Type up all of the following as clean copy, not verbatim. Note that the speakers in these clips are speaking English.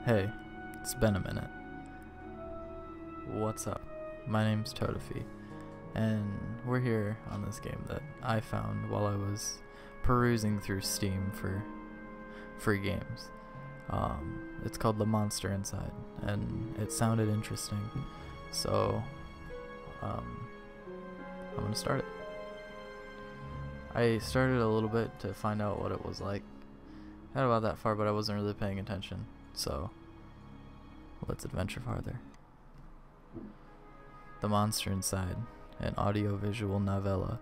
Hey, it's been a minute. What's up? My name's Totofi, and we're here on this game that I found while I was perusing through Steam for free games. It's called The Monster Inside, and it sounded interesting, so I'm gonna start it. I started a little bit to find out what it was like. Not about that far, but I wasn't really paying attention, so let's adventure farther. The Monster Inside, an audio-visual novella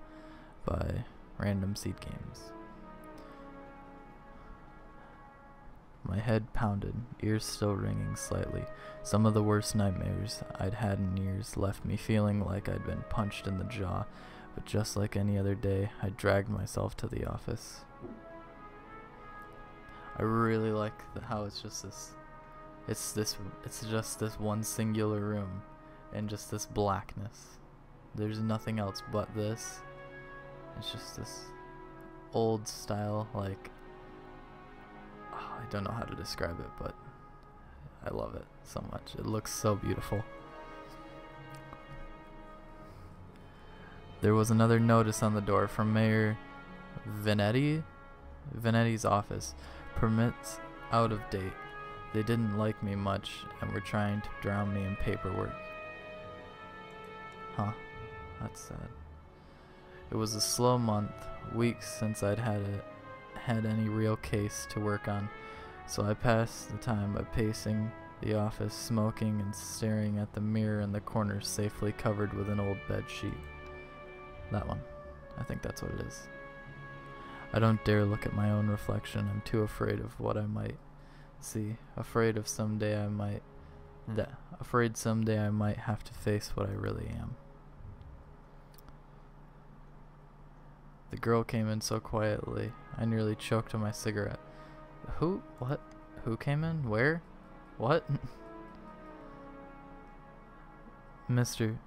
by Random Seed Games. My head pounded, ears still ringing slightly. Some of the worst nightmares I'd had in years left me feeling like I'd been punched in the jaw, but just like any other day, I dragged myself to the office. I really like how it's just this one singular room and just this blackness. There's nothing else but this. It's just this old style, like, I don't know how to describe it, but I love it so much. It looks so beautiful. There was another notice on the door from Mayor Venetti's office. Permits out of date. They didn't like me much and were trying to drown me in paperwork. Huh, that's sad. It was a slow month, weeks since I'd had any real case to work on, so I passed the time by pacing the office, smoking and staring at the mirror in the corner safely covered with an old bed sheet. That one. I think that's what it is. I don't dare look at my own reflection. I'm too afraid of what I might see. Afraid someday I might have to face what I really am. The girl came in so quietly, I nearly choked on my cigarette. Who? What? Who came in? Where? What? Mister,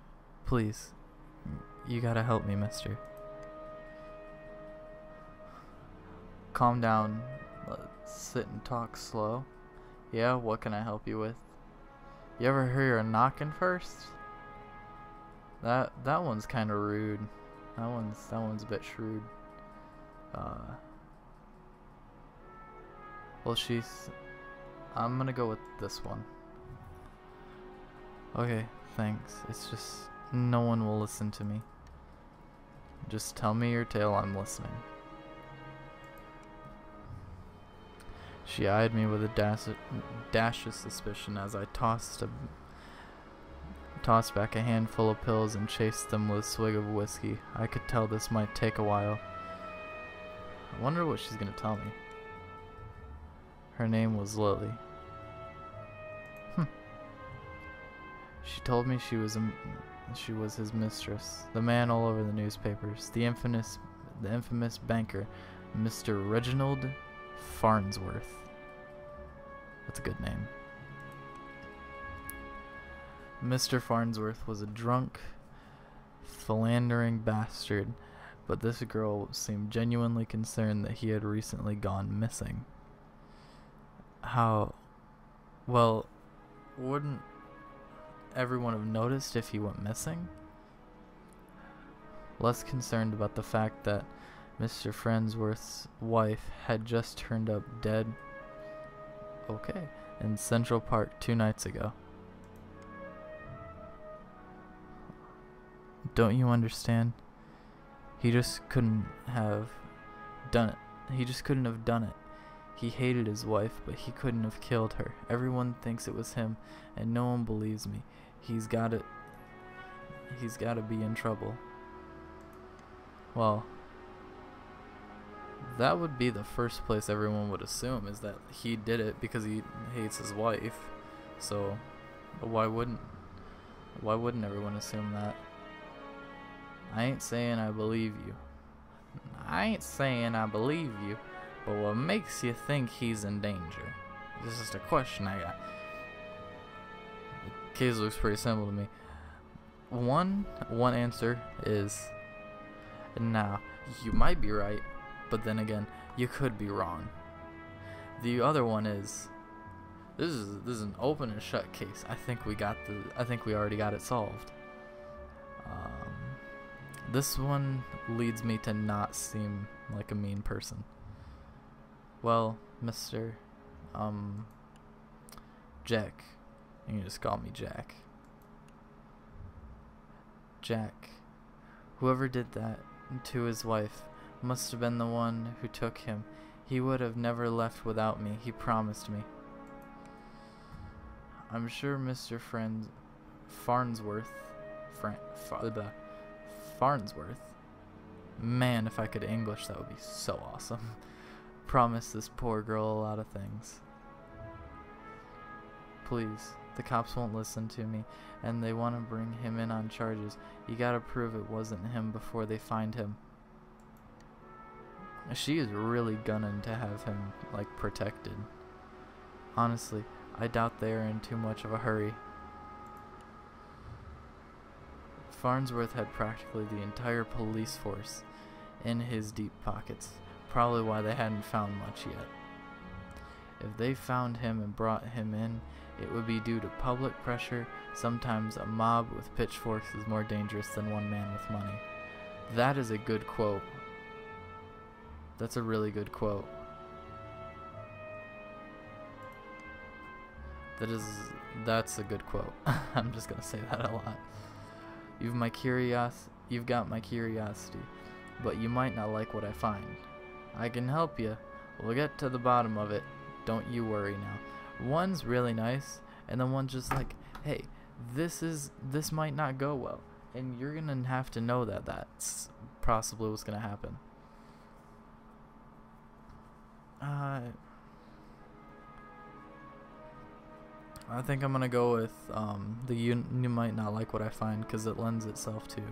please. You gotta help me, mister. Calm down. Let's sit and talk slow. Yeah, what can I help you with? You ever hear a knocking first? That one's kind of rude. That one's a bit shrewd. Well, I'm gonna go with this one. Okay, thanks. It's just no one will listen to me. Just tell me your tale, I'm listening. She eyed me with a dash of suspicion as I tossed back a handful of pills and chased them with a swig of whiskey. I could tell this might take a while. I wonder what she's gonna tell me. Her name was Lily. She told me she was his mistress, the man all over the newspapers, the infamous banker, Mr. Reginald Farnsworth. That's a good name. Mr. Farnsworth was a drunk, philandering bastard, but this girl seemed genuinely concerned that he had recently gone missing. How? Well, wouldn't everyone have noticed if he went missing? Less concerned about the fact that Mr. Farnsworth's wife had just turned up dead, in Central Park 2 nights ago. Don't you understand? He just couldn't have done it. He hated his wife, but he couldn't have killed her. Everyone thinks it was him, and no one believes me. He's gotta be in trouble. Well, that would be the first place everyone would assume, is that he did it because he hates his wife. So why wouldn't everyone assume that? I ain't saying I believe you, but what makes you think he's in danger? This is just a question I got. The case looks pretty simple to me. One answer is, now, you might be right, but then again, you could be wrong. The other one is, This is an open and shut case. I think we already got it solved. This one leads me to not seem like a mean person. Well, Mr. Jack. You can just call me Jack. Jack. Whoever did that to his wife must have been the one who took him. He would have never left without me. He promised me. I'm sure Mr. Farnsworth. Farnsworth. Man, if I could English, that would be so awesome. Promised this poor girl a lot of things. Please, the cops won't listen to me, and they want to bring him in on charges. You gotta prove it wasn't him before they find him. She is really gunning to have him, like, protected. Honestly, I doubt they are in too much of a hurry. Farnsworth had practically the entire police force in his deep pockets, probably why they hadn't found much yet. If they found him and brought him in, it would be due to public pressure. Sometimes a mob with pitchforks is more dangerous than one man with money. That is a good quote. That's a really good quote. That's a good quote. I'm just gonna say that a lot. You've got my curiosity, but you might not like what I find. I can help you. We'll get to the bottom of it. Don't you worry now. One's really nice, and then one's just like, hey, this might not go well, and you're gonna have to know that that's possibly what's gonna happen. I think I'm gonna go with you might not like what I find, because it lends itself to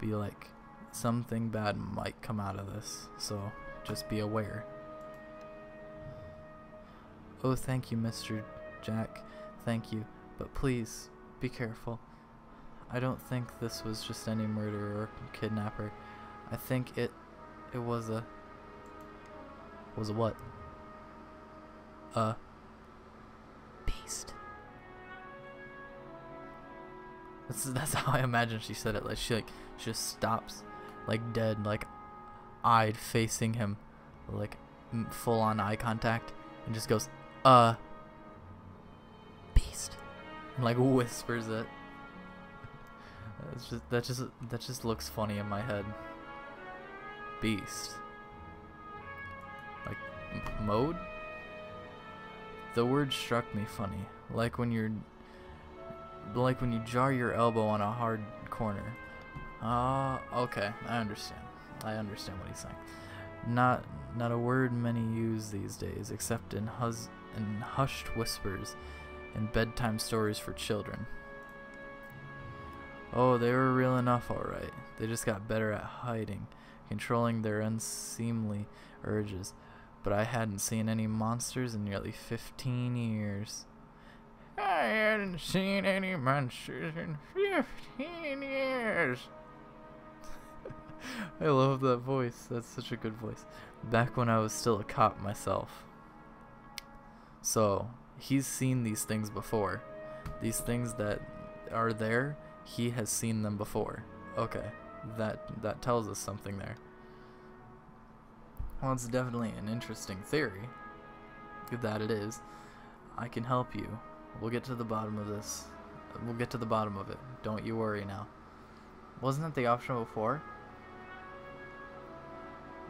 be like something bad might come out of this, so just be aware. Oh, thank you, Mr. Jack. Thank you, but please be careful. I don't think this was just any murderer or kidnapper. I think it was a what? Beast. That's how I imagine she said it. Like she just stops, like dead, like eyed, facing him, like full on eye contact, and just goes, beast, and like whispers it. That just looks funny in my head. Beast. Like mode. The word struck me funny, like when you jar your elbow on a hard corner. Okay, I understand what he's saying. Not a word many use these days, except in hushed whispers and bedtime stories for children. Oh, they were real enough, alright. They just got better at hiding, controlling their unseemly urges. But I hadn't seen any monsters in nearly 15 years. I hadn't seen any monsters in 15 years. I love that voice. That's such a good voice. Back when I was still a cop myself. So, he's seen these things before. These things that are there, he has seen them before. Okay, that tells us something there. Well, it's definitely an interesting theory. That it is. I can help you. We'll get to the bottom of this. We'll get to the bottom of it. Don't you worry now. Wasn't that the option before?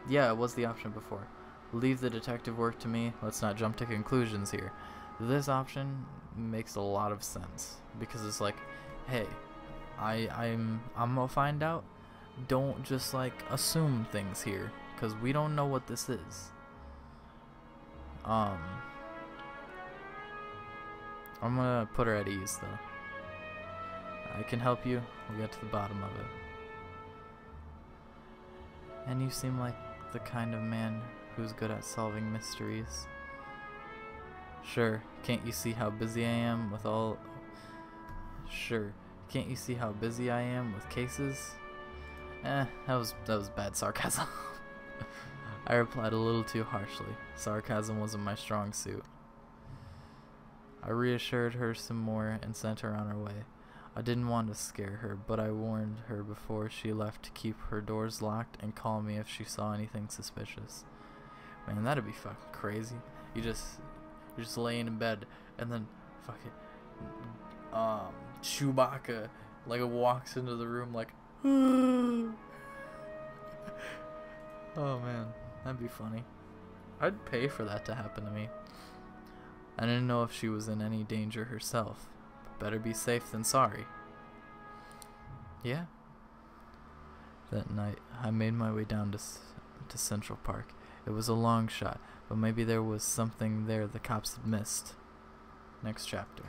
Yeah, it was the option before. Leave the detective work to me. Let's not jump to conclusions here. This option makes a lot of sense, because it's like, hey, I'm gonna find out. Don't just like assume things here, because we don't know what this is. I'm gonna put her at ease though. I can help you. We'll get to the bottom of it. And you seem like the kind of man who's good at solving mysteries. Sure, can't you see how busy I am with all... Sure, can't you see how busy I am with cases? That was bad sarcasm. I replied a little too harshly. Sarcasm wasn't my strong suit. I reassured her some more and sent her on her way. I didn't want to scare her, but I warned her before she left to keep her doors locked and call me if she saw anything suspicious. Man, that'd be fucking crazy. You're just laying in bed and then fucking Chewbacca like walks into the room like oh man, that'd be funny. I'd pay for that to happen to me. I didn't know if she was in any danger herself, but better be safe than sorry. Yeah. That night, I made my way down to Central Park. It was a long shot, but maybe there was something there the cops had missed. Next chapter.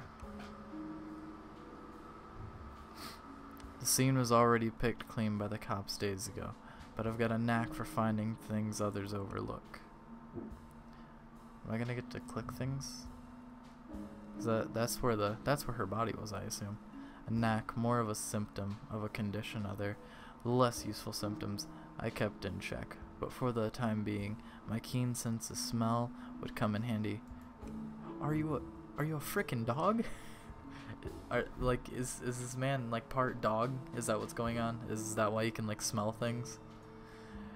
The scene was already picked clean by the cops days ago, but I've got a knack for finding things others overlook. Am I gonna get to click things? That's where her body was, I assume. A knack, more of a symptom of a condition. Other, less useful symptoms I kept in check, but for the time being, my keen sense of smell would come in handy. Are you a frickin' dog? Is this man like part dog? Is that what's going on? Is that why you can like smell things?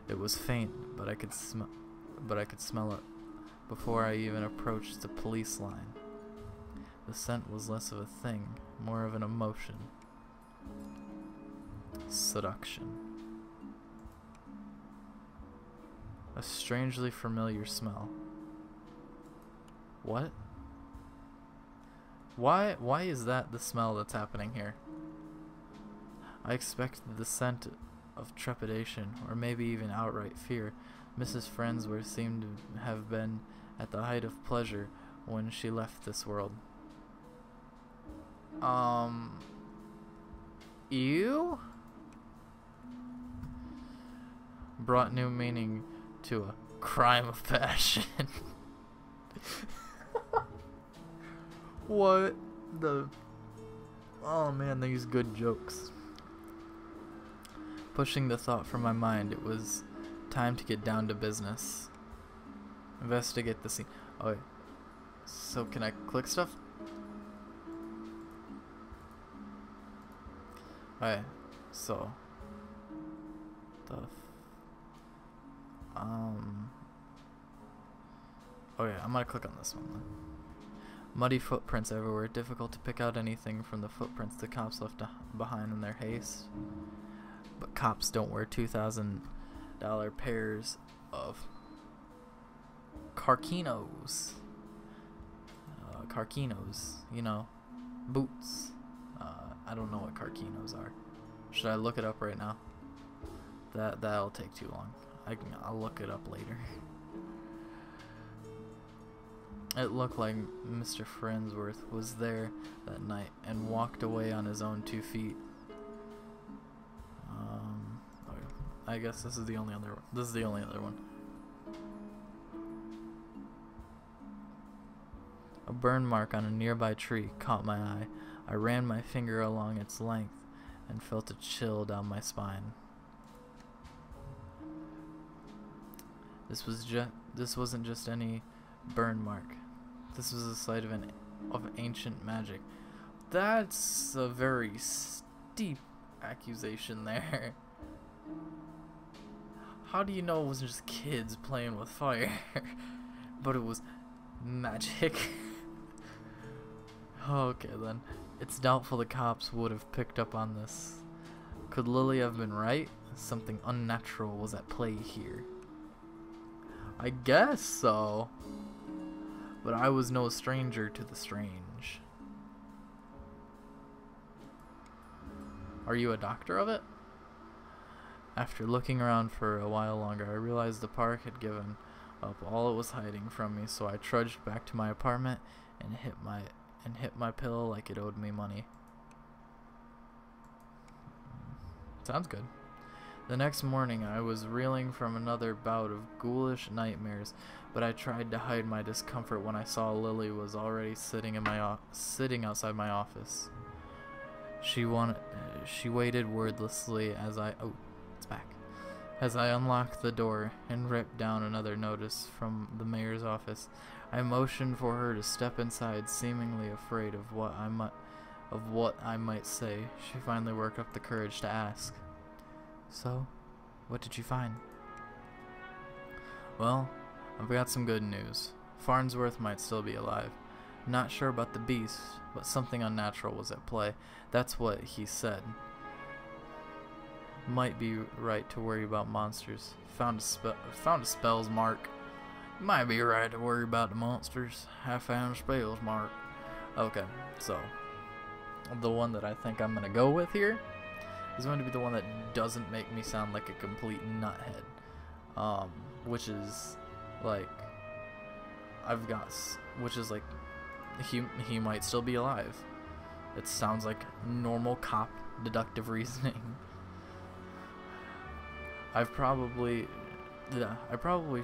It was faint, but I could smell it before I even approached the police line. The scent was less of a thing, more of an emotion. Seduction. A strangely familiar smell. What? Why is that the smell that's happening here? I expected the scent of trepidation, or maybe even outright fear. Mrs. Friendsworth seemed to have been at the height of pleasure when she left this world. You? Brought new meaning to a crime of passion. What the... Oh man, they use good jokes. Pushing the thought from my mind, it was time to get down to business. Investigate the scene. Oh wait. So can I click stuff? Alright, so okay, I'm gonna click on this one then. Muddy footprints everywhere, difficult to pick out anything from the footprints the cops left behind in their haste. But cops don't wear $2,000 pairs of Carquinos. Carquinos, you know, boots. I don't know what Carquinos are. Should I look it up right now? That'll take too long. I'll look it up later. It looked like Mr. Friendsworth was there that night and walked away on his own 2 feet. Okay. I guess this is the only other one. This is the only other one. A burn mark on a nearby tree caught my eye. I ran my finger along its length and felt a chill down my spine. This wasn't just any burn mark. This was the site of ancient magic. That's a very steep accusation there. How do you know it wasn't just kids playing with fire? But it was magic. Okay then. It's doubtful the cops would have picked up on this. Could Lily have been right? Something unnatural was at play here. I guess so. But I was no stranger to the strange. Are you a doctor of it? After looking around for a while longer, I realized the park had given up all it was hiding from me, so I trudged back to my apartment and hit my pillow like it owed me money. Sounds good. The next morning, I was reeling from another bout of ghoulish nightmares, but I tried to hide my discomfort when I saw Lily was already sitting outside my office. She waited wordlessly as I unlocked the door and ripped down another notice from the mayor's office. I motioned for her to step inside, seemingly afraid of what I might say. She finally worked up the courage to ask, "So, what did you find?" "Well, I've got some good news. Farnsworth might still be alive. Not sure about the beast, but something unnatural was at play. That's what he said. Might be right to worry about monsters. Found a spells mark. Might be right to worry about the monsters. I found spells mark." Okay, so the one that I think I'm gonna go with here is going to be the one that doesn't make me sound like a complete nuthead. Which is like he might still be alive. It sounds like normal cop deductive reasoning. I probably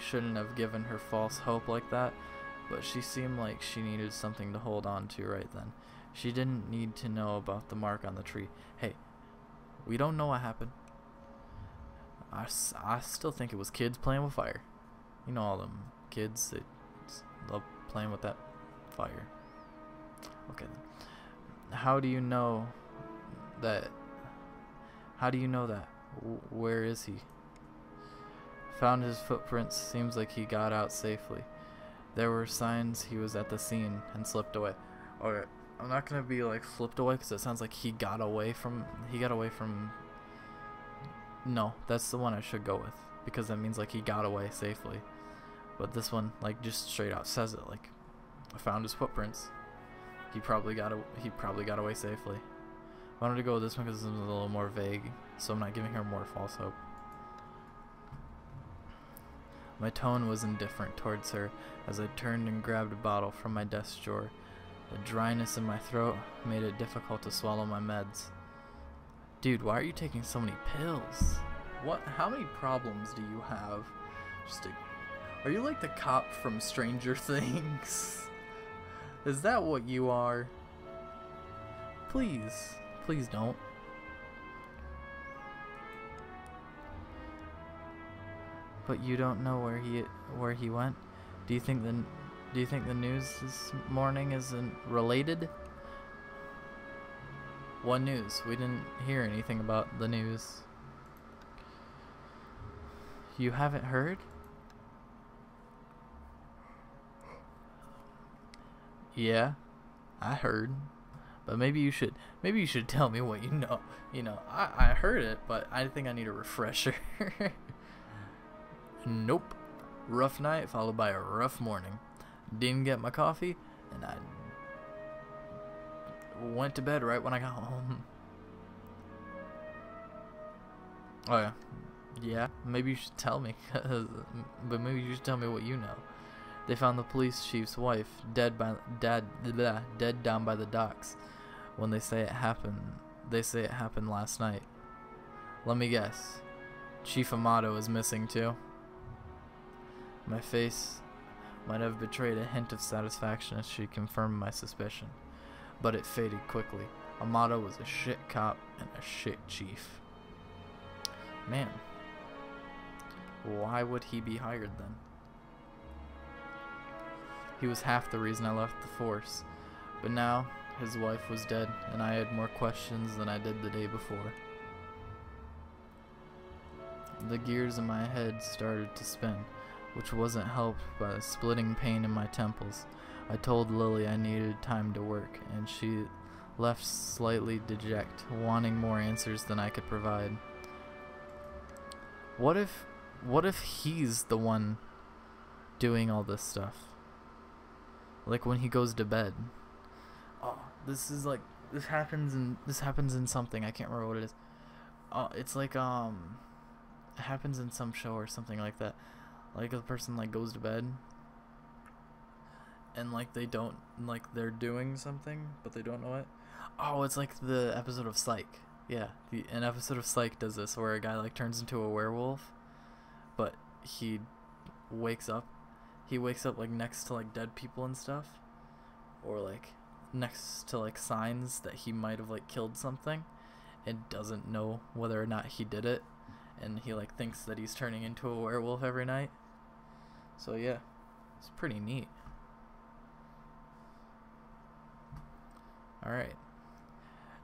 shouldn't have given her false hope like that, but she seemed like she needed something to hold on to right then. She didn't need to know about the mark on the tree. Hey, we don't know what happened. I still think it was kids playing with fire. You know, all them kids that love playing with that fire. Okay then. How do you know that? Where is he? Found his footprints. Seems like he got out safely. There were signs he was at the scene and slipped away. Alright, I'm not gonna be like slipped away because it sounds like he got away from. No, that's the one I should go with, because that means like he got away safely. But this one like just straight out says it, like I found his footprints. He probably got away safely. I wanted to go with this one because it's a little more vague, so I'm not giving her more false hope. My tone was indifferent towards her as I turned and grabbed a bottle from my desk drawer. The dryness in my throat made it difficult to swallow my meds. Dude, why are you taking so many pills? How many problems do you have? Are you like the cop from Stranger Things? Is that what you are? Please don't. But you don't know where he went? Do you think the news this morning isn't related? What news? We didn't hear anything about the news. You haven't heard? Yeah, I heard. But maybe you should tell me what you know. You know, I heard it, but I think I need a refresher. Nope. Rough night followed by a rough morning. Didn't get my coffee, and I went to bed right when I got home. Oh yeah. Yeah, maybe you should tell me, but maybe you should tell me what you know. They found the police chief's wife dead down by the docks. When they say it happened last night. Let me guess. Chief Amato is missing too. My face might have betrayed a hint of satisfaction as she confirmed my suspicion, but it faded quickly. Amato was a shit cop and a shit chief. Man, why would he be hired then? He was half the reason I left the force, but now his wife was dead and I had more questions than I did the day before. The gears in my head started to spin, which wasn't helped by the splitting pain in my temples. I told Lily I needed time to work, and she left slightly dejected, wanting more answers than I could provide. What if he's the one doing all this stuff? Like when he goes to bed. Oh, this happens in something. I can't remember what it is. It's like it happens in some show or something like that. Like a person like goes to bed and like they're doing something but they don't know it. Oh, it's like the episode of Psych. Yeah, an episode of Psych does this where a guy like turns into a werewolf, but he wakes up like next to like dead people and stuff, or like next to like signs that he might have like killed something and doesn't know whether or not he did it, and he like thinks that he's turning into a werewolf every night. So yeah, it's pretty neat. Alright.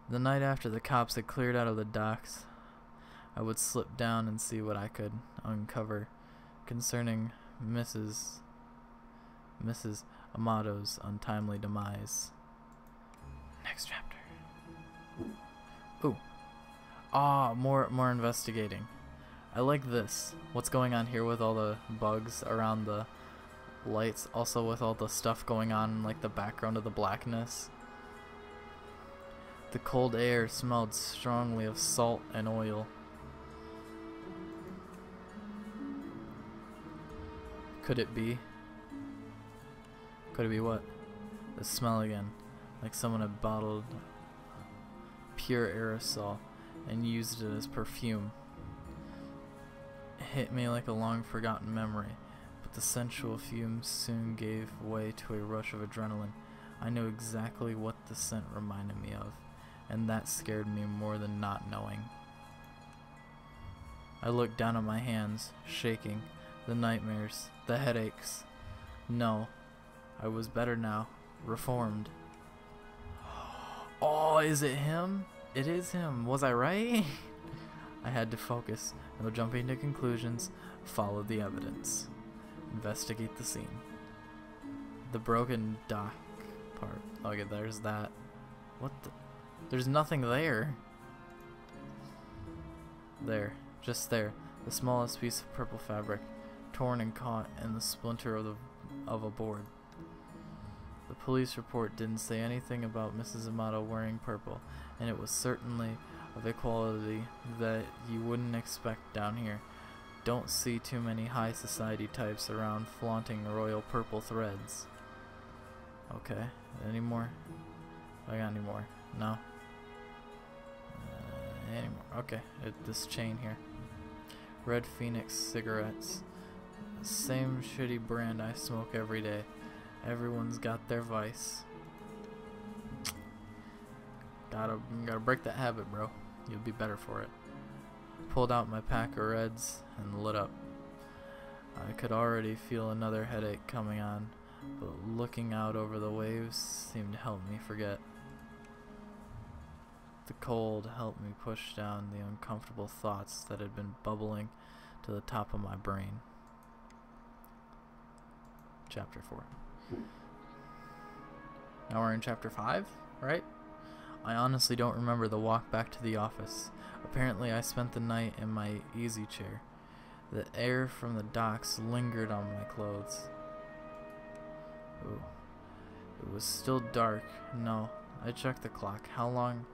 The night after the cops had cleared out of the docks, I would slip down and see what I could uncover concerning Mrs. Amato's untimely demise. Next chapter. Ooh. Ah, more investigating. I like this. What's going on here with all the bugs around the lights, also with all the stuff going on in like the background of the blackness. The cold air smelled strongly of salt and oil. Could it be? Could it be what? The smell again. Like someone had bottled pure aerosol and used it as perfume. It hit me like a long forgotten memory, but the sensual fumes soon gave way to a rush of adrenaline. I knew exactly what the scent reminded me of, and that scared me more than not knowing. I looked down at my hands, shaking, the nightmares, the headaches. No, I was better now, reformed. Oh, is it him? It is him. Was I right? I had to focus, no jumping to conclusions, follow the evidence. Investigate the scene. The broken dock part. Okay, there's that. What the? There's nothing there. There. Just there. The smallest piece of purple fabric, torn and caught in the splinter of a board. The police report didn't say anything about Mrs. Amato wearing purple, and it was certainly of a quality that you wouldn't expect down here. Don't see too many high society types around flaunting royal purple threads. Okay, any more? I got any more? No? Any more? Okay, this chain here. Red Phoenix cigarettes. Same shitty brand I smoke every day. Everyone's got their vice. Gotta break that habit, bro. You'll be better for it. Pulled out my pack of Reds and lit up. I could already feel another headache coming on, but looking out over the waves seemed to help me forget. The cold helped me push down the uncomfortable thoughts that had been bubbling to the top of my brain. Chapter 4. Now we're in chapter 5, right? I honestly don't remember the walk back to the office. Apparently I spent the night in my easy chair. The air from the docks lingered on my clothes. Ooh. It was still dark. No, I checked the clock. How long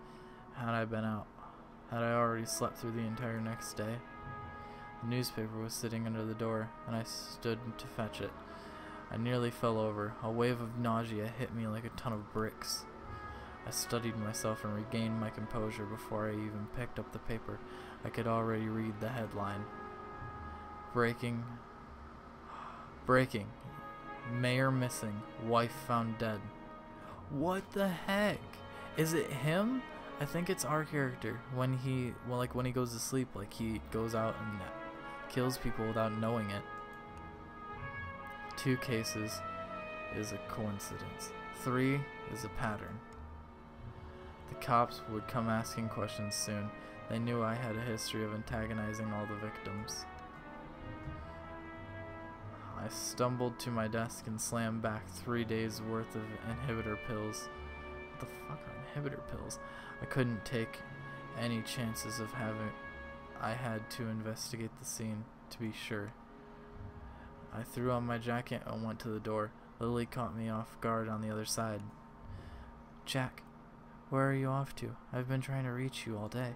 had I been out? Had I already slept through the entire next day? The newspaper was sitting under the door, and I stood to fetch it. I nearly fell over. A wave of nausea hit me like a ton of bricks. I studied myself and regained my composure before I even picked up the paper. I could already read the headline. Breaking. Mayor missing. Wife found dead. What the heck? Is it him? I think it's our character. When he goes to sleep, like he goes out and kills people without knowing it. 2 cases is a coincidence. 3 is a pattern. The cops would come asking questions soon. They knew I had a history of antagonizing all the victims. I stumbled to my desk and slammed back 3 days worth of inhibitor pills. What the fuck are inhibitor pills? I couldn't take any chances of having. I had to investigate the scene to be sure. I threw on my jacket and went to the door. Lily caught me off guard on the other side. Jack, where are you off to? I've been trying to reach you all day.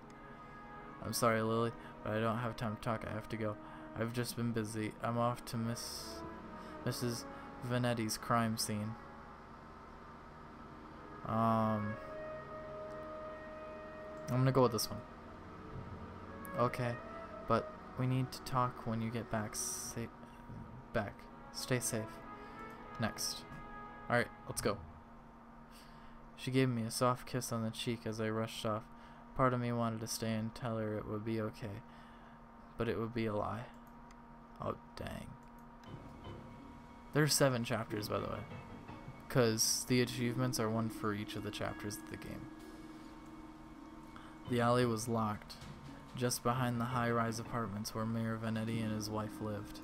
I'm sorry, Lily, but I don't have time to talk. I have to go. I've just been busy. I'm off to Mrs. Vanetti's crime scene. I'm gonna go with this one. Okay, but we need to talk when you get back. Stay safe. Next. Alright, let's go. She gave me a soft kiss on the cheek as I rushed off. Part of me wanted to stay and tell her it would be okay, but it would be a lie. Oh, dang. There's 7 chapters, by the way. because the achievements are one for each of the chapters of the game. The alley was locked, just behind the high-rise apartments where Mayor Venetti and his wife lived.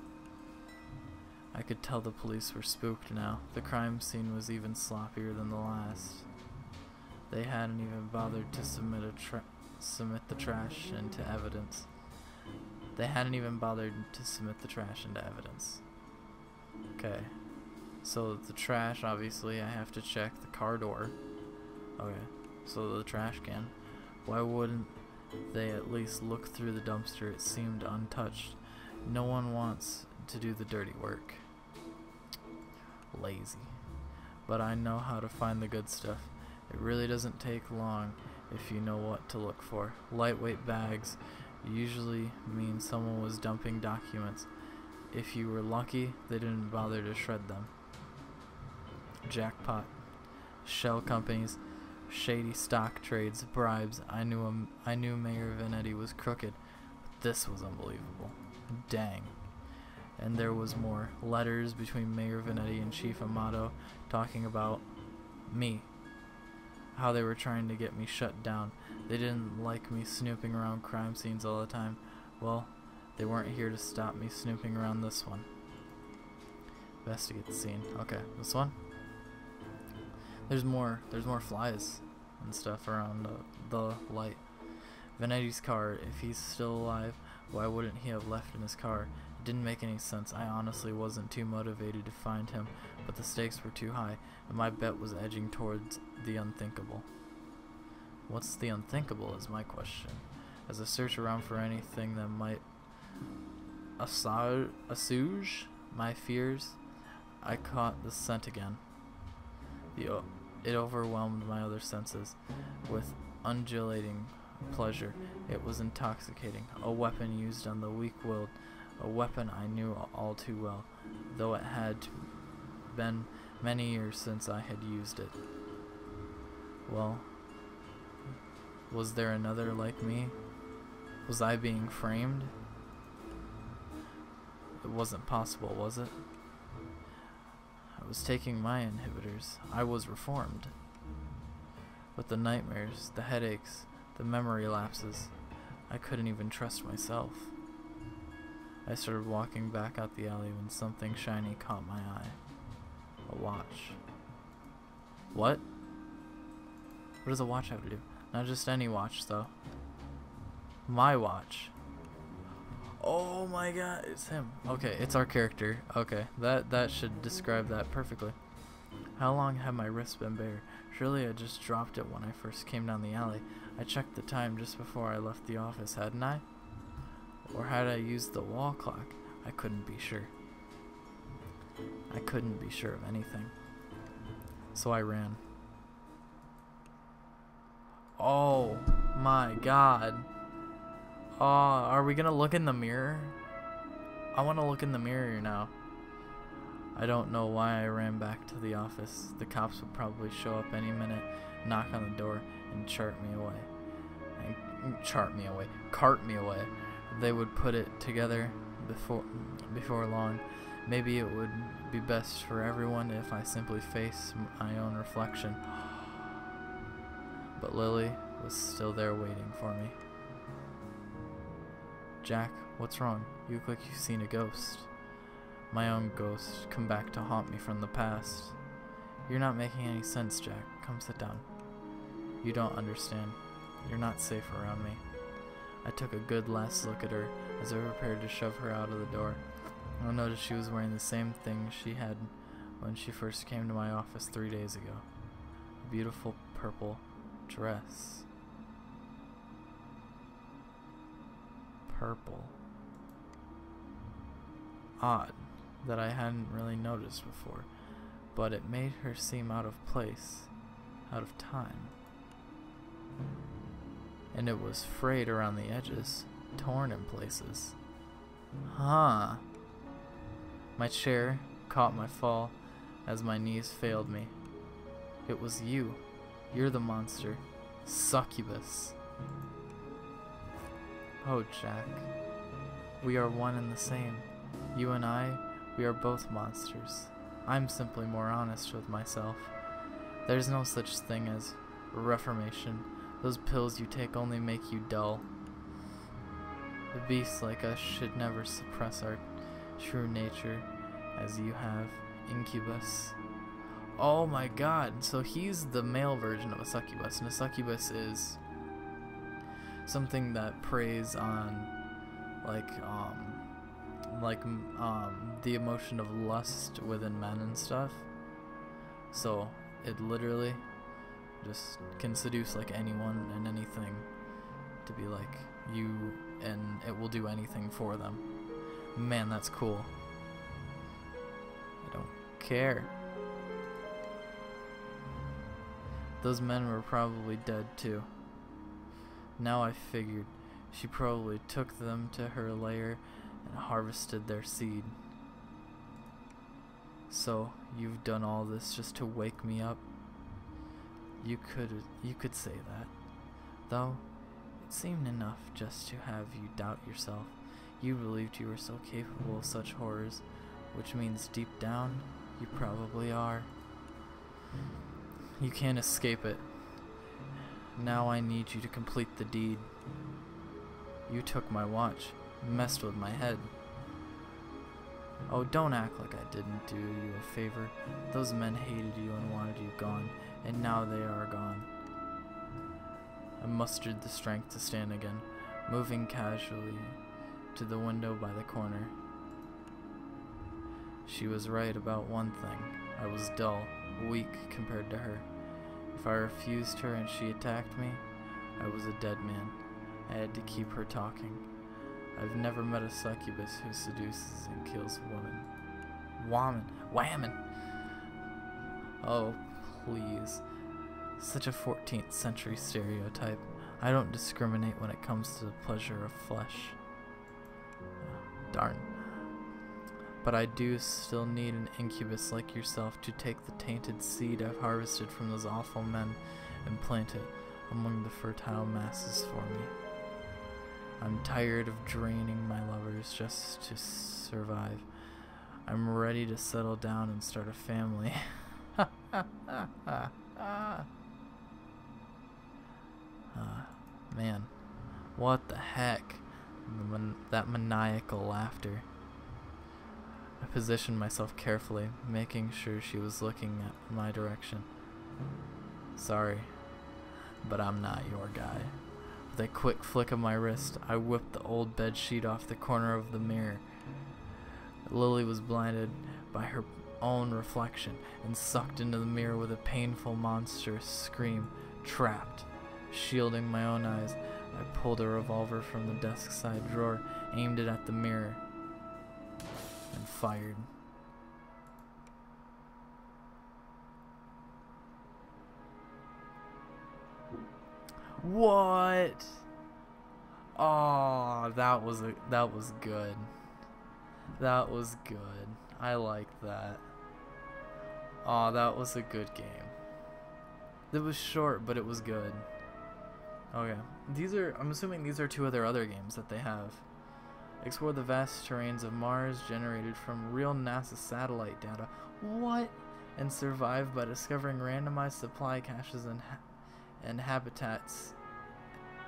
I could tell the police were spooked now. The crime scene was even sloppier than the last. They hadn't even bothered to submit the trash into evidence. Okay. So the trash, obviously, I have to check the car door. Okay. So the trash can. Why wouldn't they at least look through the dumpster? It seemed untouched. No one wants to do the dirty work. Lazy. But I know how to find the good stuff. It really doesn't take long if you know what to look for. Lightweight bags usually mean someone was dumping documents. If you were lucky, they didn't bother to shred them. Jackpot. Shell companies, shady stock trades, bribes. I knew Mayor Venetti was crooked, but this was unbelievable. Dang. And there was more. Letters between Mayor Venetti and Chief Amato talking about me. How they were trying to get me shut down. They didn't like me snooping around crime scenes all the time. Well, they weren't here to stop me snooping around this one. Investigate the scene. Okay, this one? There's more flies and stuff around the light. Venetti's car, if he's still alive, why wouldn't he have left in his car? It didn't make any sense. I honestly wasn't too motivated to find him, but the stakes were too high, and my bet was edging towards the unthinkable. What's the unthinkable is my question. As I search around for anything that might assuage my fears, I caught the scent again. It overwhelmed my other senses with undulating pleasure. It was intoxicating. A weapon used on the weak-willed. A weapon I knew all too well, though it had been many years since I had used it. Well, was there another like me? Was I being framed? It wasn't possible, was it? I was taking my inhibitors. I was reformed. But the nightmares, the headaches, the memory lapses, I couldn't even trust myself. I started walking back out the alley when something shiny caught my eye. A watch. What? What does a watch have to do? Not just any watch, though. My watch. Oh my god, it's him. Okay, it's our character. Okay, that should describe that perfectly. How long had my wrist been bare? Surely I just dropped it when I first came down the alley. I checked the time just before I left the office, hadn't I? Or had I used the wall clock? I couldn't be sure. I couldn't be sure of anything. So I ran. Oh my god. Are we gonna look in the mirror? I want to look in the mirror now. I don't know why I ran back to the office. The cops would probably show up any minute, knock on the door, and cart me away. They would put it together before long. Maybe it would be best for everyone if I simply face my own reflection. But Lily was still there waiting for me. Jack, what's wrong? You look like you've seen a ghost. My own ghost, come back to haunt me from the past. You're not making any sense, Jack. Come sit down. You don't understand. You're not safe around me. I took a good last look at her as I prepared to shove her out of the door. I noticed she was wearing the same thing she had when she first came to my office 3 days ago. A beautiful purple dress. Purple. Odd that I hadn't really noticed before, but it made her seem out of place, out of time. And it was frayed around the edges, torn in places. Huh. My chair caught my fall as my knees failed me. It was you. You're the monster. Succubus. Oh, Jack. We are one and the same. You and I, we are both monsters. I'm simply more honest with myself. There's no such thing as reformation. Those pills you take only make you dull. The beasts like us should never suppress our true nature as you have, Incubus. Oh my god, so he's the male version of a succubus, and a succubus is something that preys on the emotion of lust within men and stuff. So it literally just can seduce like anyone and anything to be like you, and it will do anything for them. Man, that's cool. I don't care. Those men were probably dead too. Now I figured she probably took them to her lair and harvested their seed. So you've done all this just to wake me up? You could say that. Though it seemed enough just to have you doubt yourself. You believed you were so capable of such horrors, which means deep down you probably are. You can't escape it. Now I need you to complete the deed. You took my watch, messed with my head. Oh, don't act like I didn't do you a favor. Those men hated you and wanted you gone, and now they are gone. I mustered the strength to stand again, moving casually to the window by the corner. She was right about one thing. I was dull, weak compared to her. If I refused her and she attacked me, I was a dead man. I had to keep her talking. I've never met a succubus who seduces and kills women. Whammon! Oh, please. Such a 14th century stereotype. I don't discriminate when it comes to the pleasure of flesh. Darn. But I do still need an incubus like yourself to take the tainted seed I've harvested from those awful men and plant it among the fertile masses for me. I'm tired of draining my lovers just to survive. I'm ready to settle down and start a family. Man, what the heck? That maniacal laughter. I positioned myself carefully, making sure she was looking at my direction. Sorry, but I'm not your guy. With a quick flick of my wrist, I whipped the old bed sheet off the corner of the mirror. Lily was blinded by her own reflection and sucked into the mirror with a painful, monstrous scream. Trapped. Shielding my own eyes, I pulled a revolver from the desk side drawer, aimed it at the mirror, and fired. What? Oh, that was good. That was good. I liked that. Oh, that was a good game. It was short, but it was good. Okay. I'm assuming these are two other games that they have. Explore the vast terrains of Mars generated from real NASA satellite data. What? And survive by discovering randomized supply caches and habitats.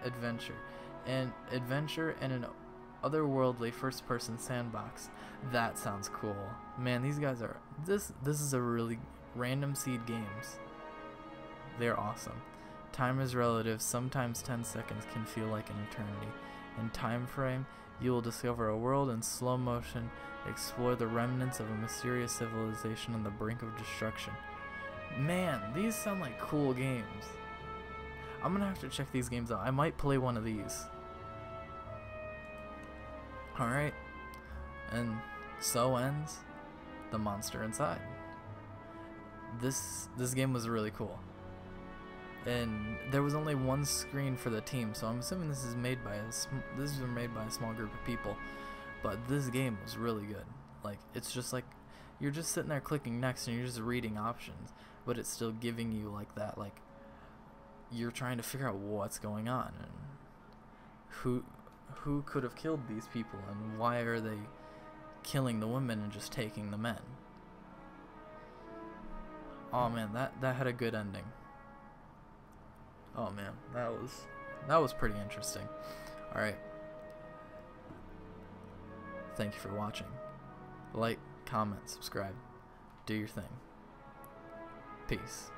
Adventure in an otherworldly first-person sandbox. That sounds cool. Man, these guys are... This is a really... Random Seed Games. They're awesome. Time is relative. Sometimes 10 seconds can feel like an eternity. In Time Frame, you will discover a world in slow motion, explore the remnants of a mysterious civilization on the brink of destruction. Man, these sound like cool games. I'm gonna have to check these games out. I might play one of these. Alright. And so ends The Monster Inside. This game was really cool. And there was only one screen for the team, so I'm assuming this is made by a small group of people. But this game was really good. Like, it's just like you're just sitting there clicking next and you're just reading options, but it's still giving you like that, like you're trying to figure out what's going on and who could have killed these people and why are they killing the women and just taking the men. Oh man, that had a good ending. Oh man, that was pretty interesting. All right. Thank you for watching. Like, comment, subscribe. Do your thing. Peace.